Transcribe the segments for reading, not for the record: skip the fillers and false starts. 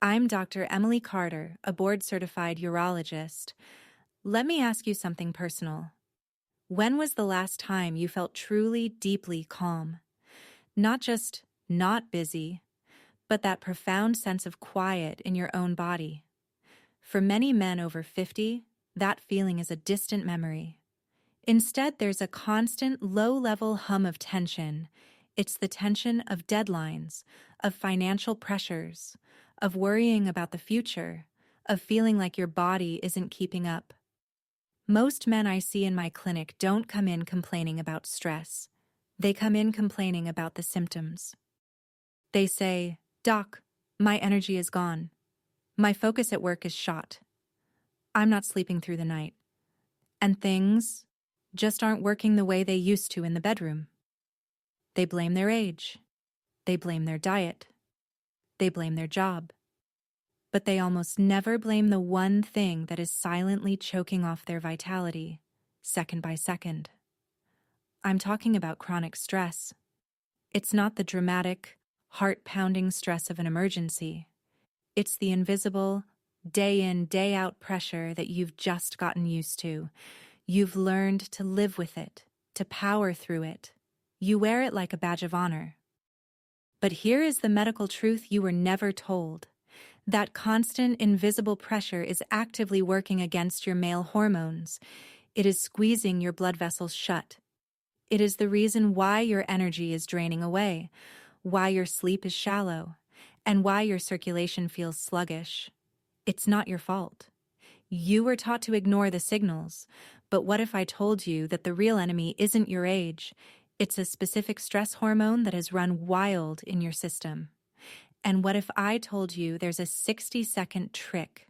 I'm Dr. Emily Carter, a board-certified urologist. Let me ask you something personal. When was the last time you felt truly, deeply calm? Not just not busy, but that profound sense of quiet in your own body. For many men over 50, that feeling is a distant memory. Instead, there's a constant, low-level hum of tension. It's the tension of deadlines, of financial pressures, of worrying about the future, of feeling like your body isn't keeping up. Most men I see in my clinic don't come in complaining about stress. They come in complaining about the symptoms. They say, "Doc, my energy is gone. My focus at work is shot. I'm not sleeping through the night. And things just aren't working the way they used to in the bedroom." They blame their age. They blame their diet. They blame their job. But they almost never blame the one thing that is silently choking off their vitality, second by second. I'm talking about chronic stress. It's not the dramatic, heart-pounding stress of an emergency. It's the invisible, day-in, day-out pressure that you've just gotten used to. You've learned to live with it, to power through it. You wear it like a badge of honor. But here is the medical truth you were never told. That constant, invisible pressure is actively working against your male hormones. It is squeezing your blood vessels shut. It is the reason why your energy is draining away, why your sleep is shallow, and why your circulation feels sluggish. It's not your fault. You were taught to ignore the signals, but what if I told you that the real enemy isn't your age? It's a specific stress hormone that has run wild in your system. And what if I told you there's a 60-second trick,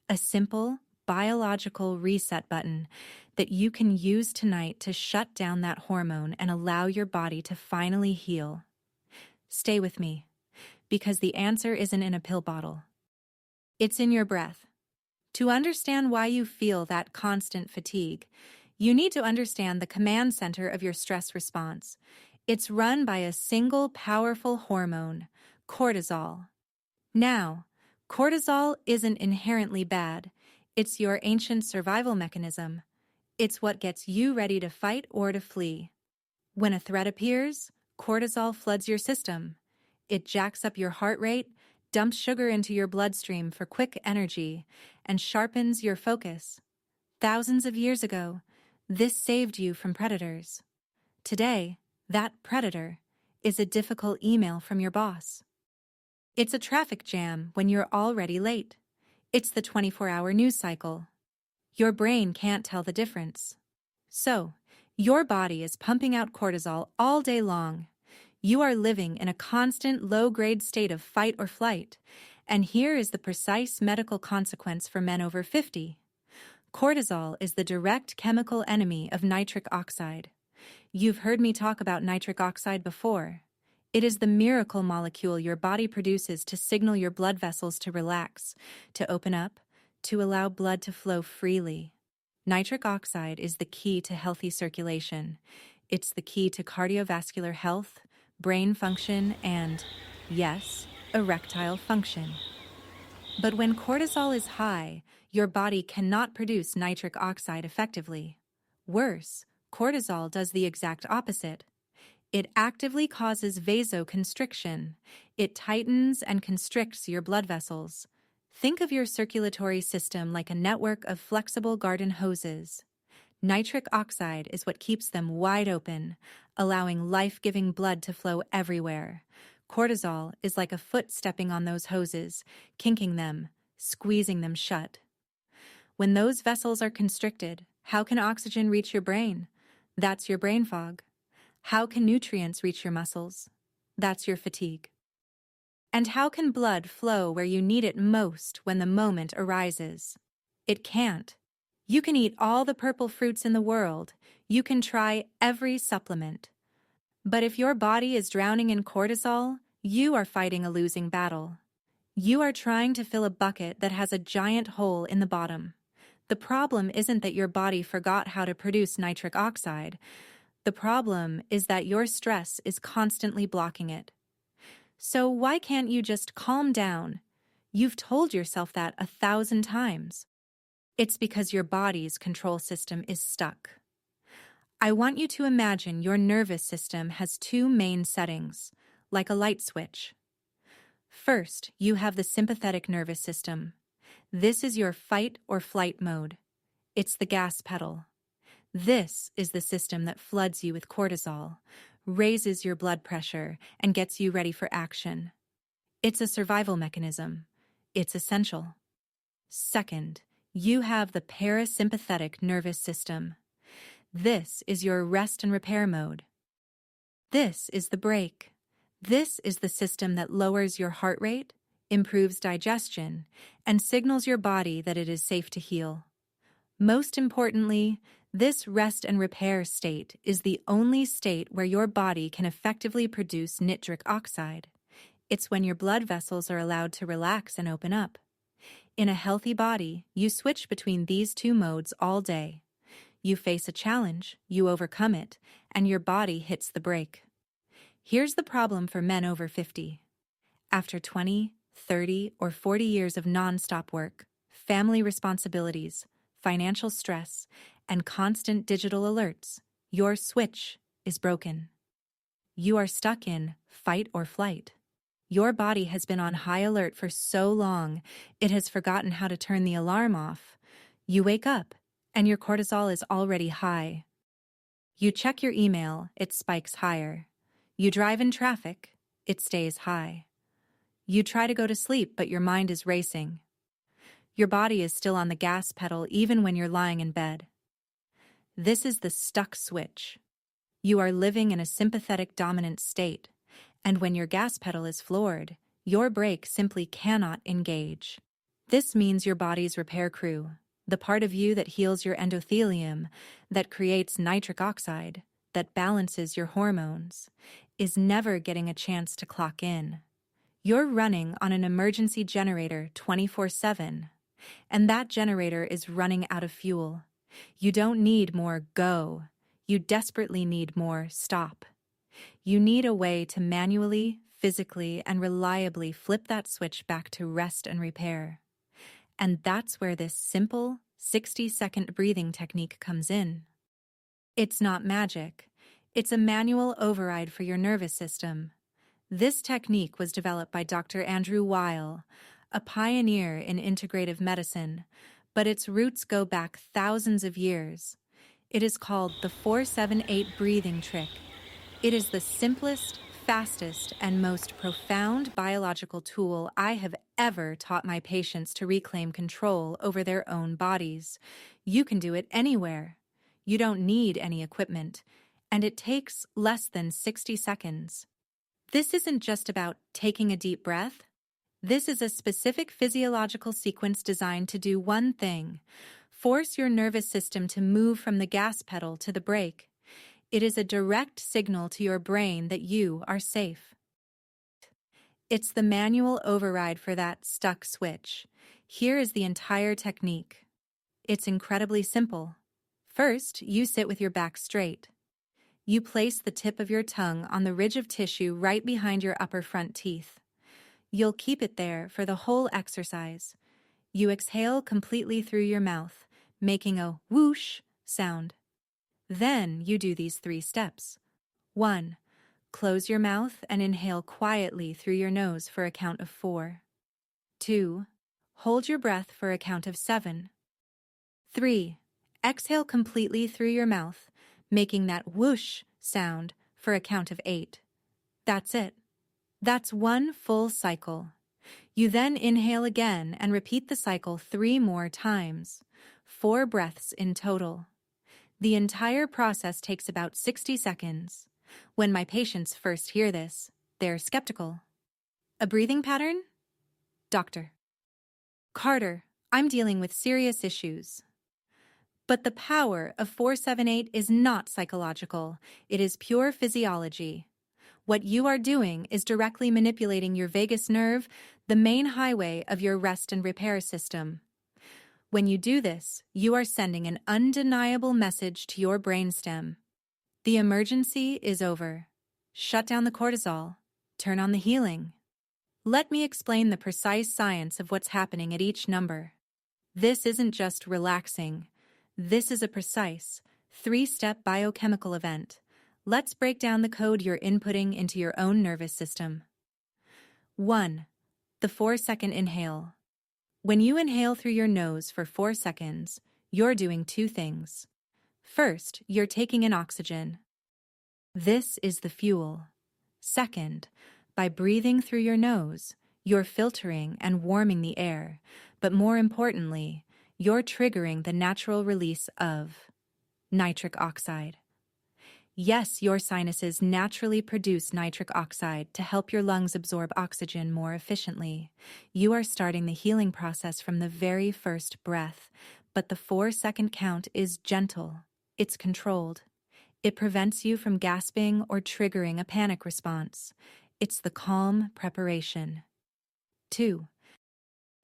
a simple biological reset button that you can use tonight to shut down that hormone and allow your body to finally heal? Stay with me, because the answer isn't in a pill bottle. It's in your breath. To understand why you feel that constant fatigue, you need to understand the command center of your stress response. It's run by a single powerful hormone, cortisol. Now, cortisol isn't inherently bad. It's your ancient survival mechanism. It's what gets you ready to fight or to flee. When a threat appears, cortisol floods your system. It jacks up your heart rate, dumps sugar into your bloodstream for quick energy, and sharpens your focus. Thousands of years ago, this saved you from predators. Today, that predator is a difficult email from your boss. It's a traffic jam when you're already late. It's the 24-hour news cycle. Your brain can't tell the difference. So, your body is pumping out cortisol all day long. You are living in a constant low-grade state of fight or flight, and here is the precise medical consequence for men over 50. Cortisol is the direct chemical enemy of nitric oxide. You've heard me talk about nitric oxide before. It is the miracle molecule your body produces to signal your blood vessels to relax, to open up, to allow blood to flow freely. Nitric oxide is the key to healthy circulation. It's the key to cardiovascular health, brain function, and, yes, erectile function. But when cortisol is high, your body cannot produce nitric oxide effectively. Worse, cortisol does the exact opposite. It actively causes vasoconstriction. It tightens and constricts your blood vessels. Think of your circulatory system like a network of flexible garden hoses. Nitric oxide is what keeps them wide open, allowing life-giving blood to flow everywhere. Cortisol is like a foot stepping on those hoses, kinking them, squeezing them shut. When those vessels are constricted, how can oxygen reach your brain? That's your brain fog. How can nutrients reach your muscles? That's your fatigue. And how can blood flow where you need it most when the moment arises? It can't. You can eat all the purple fruits in the world. You can try every supplement. But if your body is drowning in cortisol, you are fighting a losing battle. You are trying to fill a bucket that has a giant hole in the bottom. The problem isn't that your body forgot how to produce nitric oxide. The problem is that your stress is constantly blocking it. So why can't you just calm down? You've told yourself that 1,000 times. It's because your body's control system is stuck. I want you to imagine your nervous system has two main settings, like a light switch. First, you have the sympathetic nervous system. This is your fight or flight mode. It's the gas pedal. This is the system that floods you with cortisol, raises your blood pressure, and gets you ready for action. It's a survival mechanism. It's essential. Second, you have the parasympathetic nervous system. This is your rest and repair mode. This is the brake. This is the system that lowers your heart rate, improves digestion, and signals your body that it is safe to heal. Most importantly, this rest and repair state is the only state where your body can effectively produce nitric oxide. It's when your blood vessels are allowed to relax and open up. In a healthy body, you switch between these two modes all day. You face a challenge, you overcome it, and your body hits the brake. Here's the problem for men over 50. After 20, 30, or 40 years of nonstop work, family responsibilities, financial stress, and constant digital alerts, your switch is broken. You are stuck in fight or flight. Your body has been on high alert for so long, it has forgotten how to turn the alarm off. You wake up, and your cortisol is already high. You check your email, it spikes higher. You drive in traffic, it stays high. You try to go to sleep, but your mind is racing. Your body is still on the gas pedal even when you're lying in bed. This is the stuck switch. You are living in a sympathetic dominant state, and when your gas pedal is floored, your brake simply cannot engage. This means your body's repair crew, the part of you that heals your endothelium, that creates nitric oxide, that balances your hormones, is never getting a chance to clock in. You're running on an emergency generator 24/7, and that generator is running out of fuel. You don't need more go. You desperately need more stop. You need a way to manually, physically, and reliably flip that switch back to rest and repair. And that's where this simple 60-second breathing technique comes in. It's not magic. It's a manual override for your nervous system. This technique was developed by Dr. Andrew Weil, a pioneer in integrative medicine, but its roots go back thousands of years. It is called the 478 breathing trick. It is the simplest, fastest, and most profound biological tool I have ever taught my patients to reclaim control over their own bodies. You can do it anywhere. You don't need any equipment, and it takes less than 60 seconds. This isn't just about taking a deep breath. This is a specific physiological sequence designed to do one thing: force your nervous system to move from the gas pedal to the brake. It is a direct signal to your brain that you are safe. It's the manual override for that stuck switch. Here is the entire technique. It's incredibly simple. First, you sit with your back straight. You place the tip of your tongue on the ridge of tissue right behind your upper front teeth. You'll keep it there for the whole exercise. You exhale completely through your mouth, making a whoosh sound. Then you do these 3 steps. 1. Close your mouth and inhale quietly through your nose for a count of 4. 2. Hold your breath for a count of 7. 3. Exhale completely through your mouth, making that whoosh sound for a count of 8. That's it. That's one full cycle. You then inhale again and repeat the cycle 3 more times, 4 breaths in total. The entire process takes about 60 seconds. When my patients first hear this, they're skeptical. A breathing pattern? Doctor Carter, I'm dealing with serious issues. But the power of 478 is not psychological. It is pure physiology. What you are doing is directly manipulating your vagus nerve, the main highway of your rest and repair system. When you do this, you are sending an undeniable message to your brainstem. The emergency is over. Shut down the cortisol. Turn on the healing. Let me explain the precise science of what's happening at each number. This isn't just relaxing. This is a precise, three-step biochemical event. Let's break down the code you're inputting into your own nervous system. 1. The 4-second inhale. When you inhale through your nose for 4 seconds, you're doing two things. First, you're taking in oxygen. This is the fuel. Second, by breathing through your nose, you're filtering and warming the air, but more importantly, you're triggering the natural release of nitric oxide. Yes, your sinuses naturally produce nitric oxide to help your lungs absorb oxygen more efficiently. You are starting the healing process from the very first breath, but the 4-second count is gentle. It's controlled. It prevents you from gasping or triggering a panic response. It's the calm preparation. 2.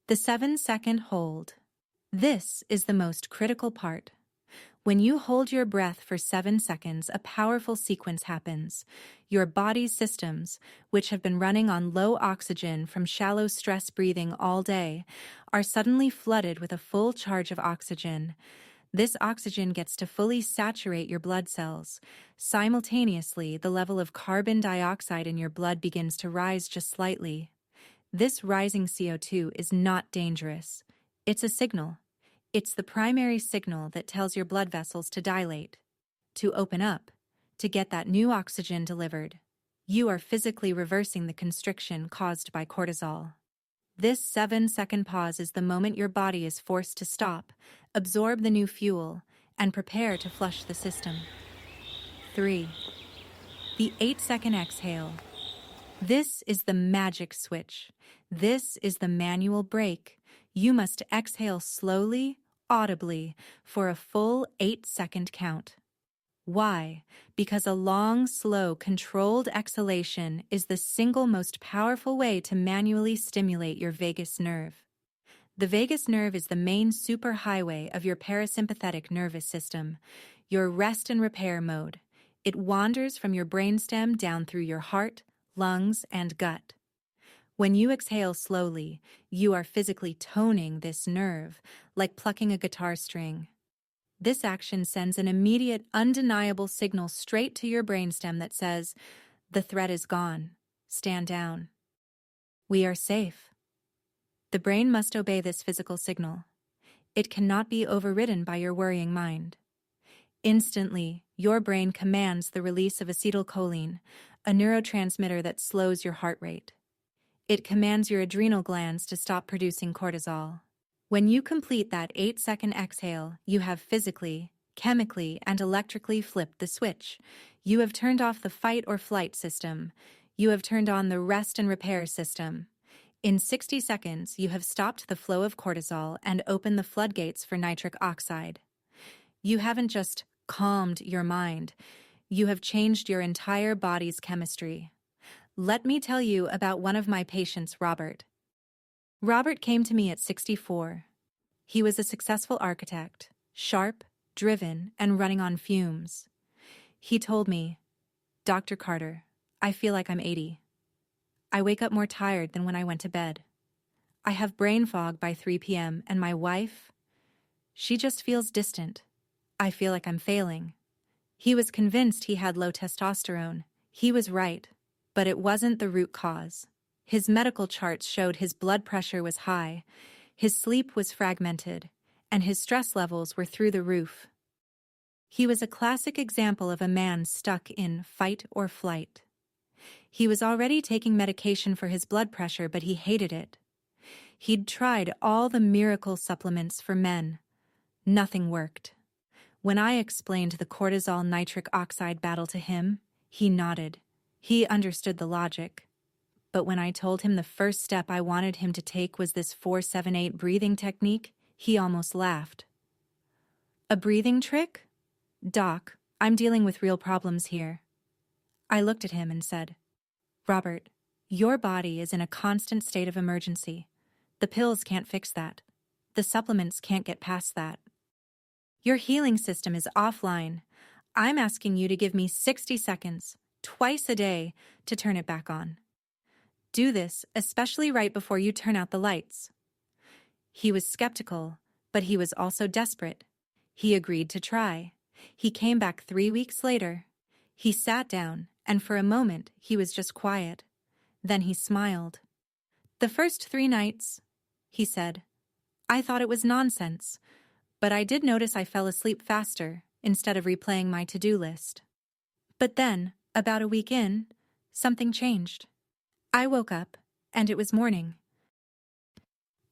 The 7-second hold. This is the most critical part. When you hold your breath for 7 seconds, a powerful sequence happens. Your body's systems, which have been running on low oxygen from shallow stress breathing all day, are suddenly flooded with a full charge of oxygen. This oxygen gets to fully saturate your blood cells. Simultaneously, the level of carbon dioxide in your blood begins to rise just slightly. This rising CO2 is not dangerous. It's a signal. It's the primary signal that tells your blood vessels to dilate, to open up, to get that new oxygen delivered. You are physically reversing the constriction caused by cortisol. This 7-second pause is the moment your body is forced to stop, absorb the new fuel, and prepare to flush the system. 3. The 8-second exhale. This is the magic switch. This is the manual brake. You must exhale slowly, audibly, for a full 8-second count. Why? Because a long, slow, controlled exhalation is the single most powerful way to manually stimulate your vagus nerve. The vagus nerve is the main superhighway of your parasympathetic nervous system, your rest and repair mode. It wanders from your brainstem down through your heart, lungs, and gut. When you exhale slowly, you are physically toning this nerve, like plucking a guitar string. This action sends an immediate, undeniable signal straight to your brainstem that says, "The threat is gone. Stand down. We are safe." The brain must obey this physical signal. It cannot be overridden by your worrying mind. Instantly, your brain commands the release of acetylcholine, a neurotransmitter that slows your heart rate. It commands your adrenal glands to stop producing cortisol. When you complete that 8-second exhale, you have physically, chemically, and electrically flipped the switch. You have turned off the fight or flight system. You have turned on the rest and repair system. In 60 seconds, you have stopped the flow of cortisol and opened the floodgates for nitric oxide. You haven't just calmed your mind. You have changed your entire body's chemistry. Let me tell you about one of my patients, Robert. Robert came to me at 64. He was a successful architect, sharp, driven, and running on fumes. He told me, "Dr. Carter, I feel like I'm 80. I wake up more tired than when I went to bed. I have brain fog by 3 p.m., and my wife, she just feels distant. I feel like I'm failing." He was convinced he had low testosterone. He was right, but it wasn't the root cause. His medical charts showed his blood pressure was high, his sleep was fragmented, and his stress levels were through the roof. He was a classic example of a man stuck in fight or flight. He was already taking medication for his blood pressure, but he hated it. He'd tried all the miracle supplements for men. Nothing worked. When I explained the cortisol nitric oxide battle to him, he nodded. He understood the logic. But when I told him the first step I wanted him to take was this 4-7-8 breathing technique, he almost laughed. "A breathing trick? Doc, I'm dealing with real problems here." I looked at him and said, "Robert, your body is in a constant state of emergency. The pills can't fix that. The supplements can't get past that. Your healing system is offline. I'm asking you to give me 60 seconds, twice a day, to turn it back on. Do this, especially right before you turn out the lights." He was skeptical, but he was also desperate. He agreed to try. He came back 3 weeks later. He sat down, and for a moment he was just quiet. Then he smiled. "The first 3 nights," he said, "I thought it was nonsense, but I did notice I fell asleep faster instead of replaying my to-do list. But then, about a week in, something changed. I woke up, and it was morning.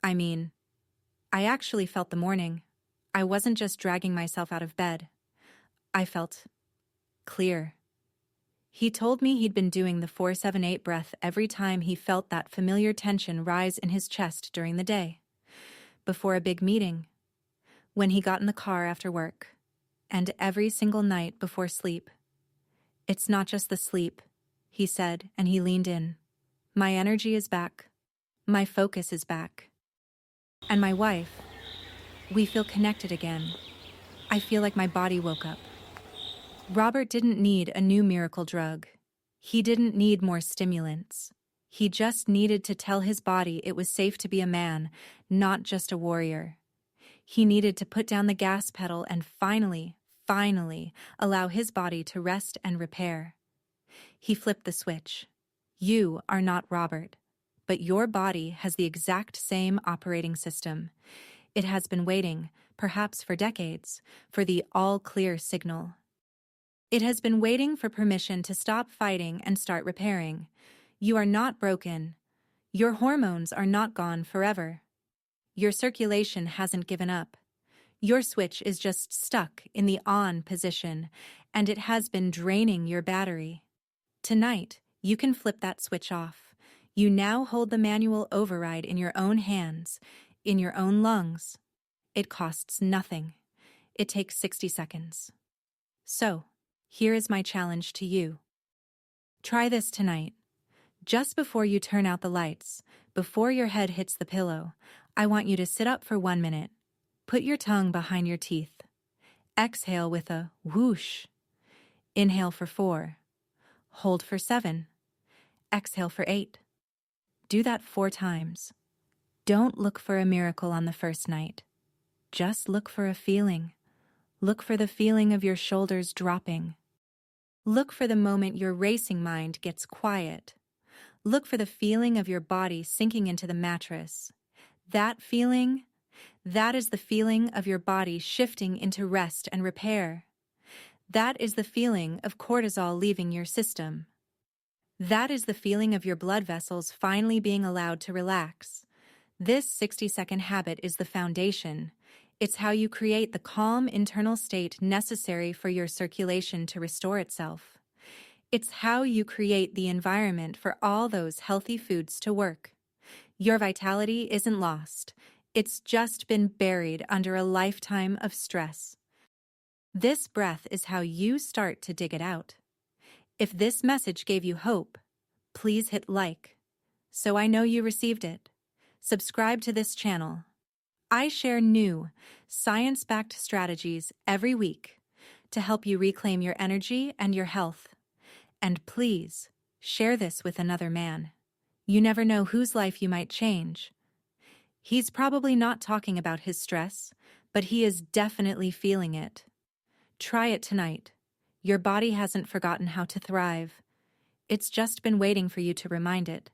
I mean, I actually felt the morning. I wasn't just dragging myself out of bed. I felt clear." He told me he'd been doing the 4-7-8 breath every time he felt that familiar tension rise in his chest during the day. Before a big meeting, when he got in the car after work, and every single night before sleep. "It's not just the sleep," he said, and he leaned in. "My energy is back. My focus is back. And my wife, we feel connected again. I feel like my body woke up." Robert didn't need a new miracle drug. He didn't need more stimulants. He just needed to tell his body it was safe to be a man, not just a warrior. He needed to put down the gas pedal and finally allow his body to rest and repair. He flipped the switch. You are not Robert, but your body has the exact same operating system. It has been waiting, perhaps for decades, for the all-clear signal. It has been waiting for permission to stop fighting and start repairing. You are not broken. Your hormones are not gone forever. Your circulation hasn't given up. Your switch is just stuck in the on position, and it has been draining your battery. Tonight, you can flip that switch off. You now hold the manual override in your own hands, in your own lungs. It costs nothing. It takes 60 seconds. So, here is my challenge to you. Try this tonight. Just before you turn out the lights, before your head hits the pillow, I want you to sit up for 1 minute. Put your tongue behind your teeth. Exhale with a whoosh. Inhale for 4. Hold for 7. Exhale for 8. Do that 4 times. Don't look for a miracle on the first night. Just look for a feeling. Look for the feeling of your shoulders dropping. Look for the moment your racing mind gets quiet. Look for the feeling of your body sinking into the mattress. That feeling, that is the feeling of your body shifting into rest and repair. That is the feeling of cortisol leaving your system. That is the feeling of your blood vessels finally being allowed to relax. This 60-second habit is the foundation. It's how you create the calm internal state necessary for your circulation to restore itself. It's how you create the environment for all those healthy foods to work. Your vitality isn't lost. It's just been buried under a lifetime of stress. This breath is how you start to dig it out. If this message gave you hope, please hit like, so I know you received it. Subscribe to this channel. I share new, science-backed strategies every week to help you reclaim your energy and your health. And please, share this with another man. You never know whose life you might change. He's probably not talking about his stress, but he is definitely feeling it. Try it tonight. Your body hasn't forgotten how to thrive. It's just been waiting for you to remind it.